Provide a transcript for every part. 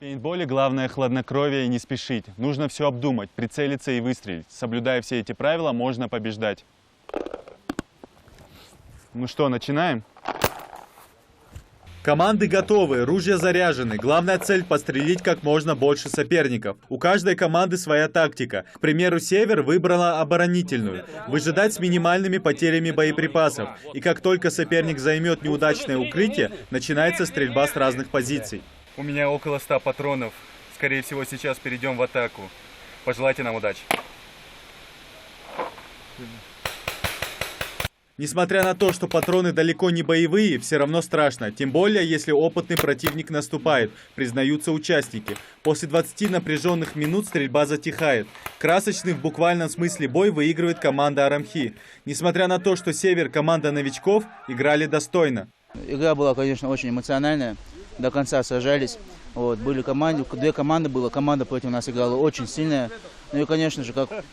В пейнтболе главное хладнокровие и не спешить. Нужно все обдумать, прицелиться и выстрелить. Соблюдая все эти правила, можно побеждать. Ну что, начинаем? Команды готовы, ружья заряжены. Главная цель – пострелить как можно больше соперников. У каждой команды своя тактика. К примеру, Север выбрала оборонительную. Выжидать с минимальными потерями боеприпасов. И как только соперник займет неудачное укрытие, начинается стрельба с разных позиций. У меня около 100 патронов. Скорее всего, сейчас перейдем в атаку. Пожелайте нам удачи. Несмотря на то, что патроны далеко не боевые, все равно страшно. Тем более, если опытный противник наступает, признаются участники. После 20 напряженных минут стрельба затихает. Красочный в буквальном смысле бой выигрывает команда Арамхи. Несмотря на то, что Север команда новичков, играли достойно. Игра была, конечно, очень эмоциональная. До конца сражались. Вот, были команды, две команды было. Команда против нас играла очень сильная. Ну и, конечно же, как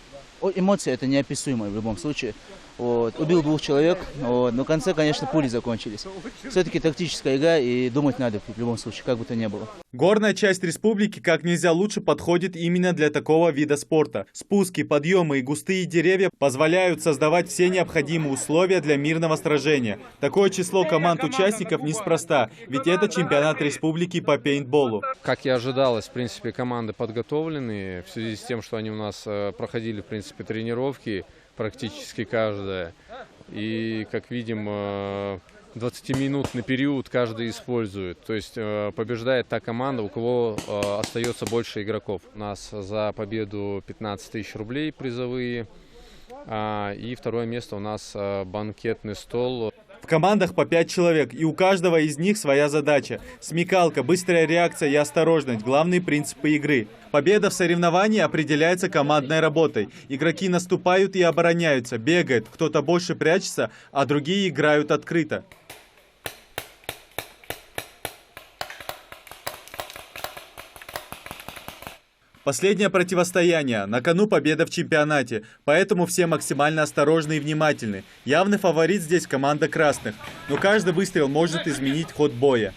эмоции это неописуемые в любом случае. Вот. Убил 2 человек, вот. Но в конце, конечно, пули закончились. Все-таки тактическая игра, и думать надо в любом случае, как бы то ни было. Горная часть республики как нельзя лучше подходит именно для такого вида спорта. Спуски, подъемы и густые деревья позволяют создавать все необходимые условия для мирного сражения. Такое число команд-участников неспроста, ведь это чемпионат республики по пейнтболу. Как и ожидалось, в принципе, команды подготовлены, в связи с тем, что они у нас проходили, в принципе, тренировки, практически каждая. И, как видим, 20-минутный период каждый использует. То есть побеждает та команда, у кого остается больше игроков. У нас за победу 15 тысяч рублей призовые. И второе место у нас банкетный стол. В командах по 5 человек, и у каждого из них своя задача. Смекалка, быстрая реакция и осторожность – главные принципы игры. Победа в соревновании определяется командной работой. Игроки наступают и обороняются, бегают, кто-то больше прячется, а другие играют открыто. Последнее противостояние. На кону победа в чемпионате. Поэтому все максимально осторожны и внимательны. Явный фаворит здесь команда красных. Но каждый выстрел может изменить ход боя.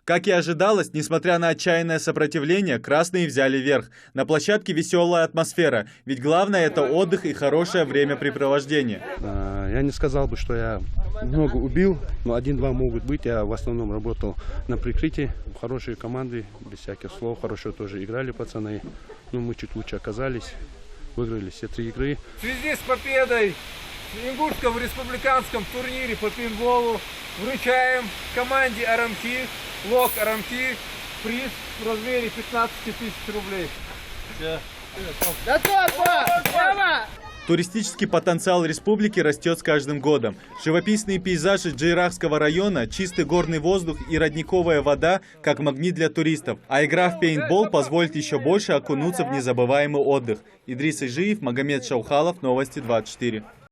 Как и ожидалось, несмотря на отчаянное сопротивление, красные взяли верх. На площадке веселая атмосфера, ведь главное это отдых и хорошее времяпрепровождение. Я не сказал бы, что я много убил, но 1-2 могут быть. Я в основном работал на прикрытии. Хорошие команды, без всяких слов, хорошо тоже играли пацаны. Но мы чуть лучше оказались, выиграли все 3 игры. В связи с победой в Ингушском республиканском турнире по пейнтболу вручаем команде Арамхи, лог Арамхи, приз в размере 15 тысяч рублей. Туристический потенциал республики растет с каждым годом. Живописные пейзажи Джейрахского района, чистый горный воздух и родниковая вода как магнит для туристов. А игра в пейнтбол позволит еще больше окунуться в незабываемый отдых. Идрис Ижиев, Магомед Шаухалов, Новости 24.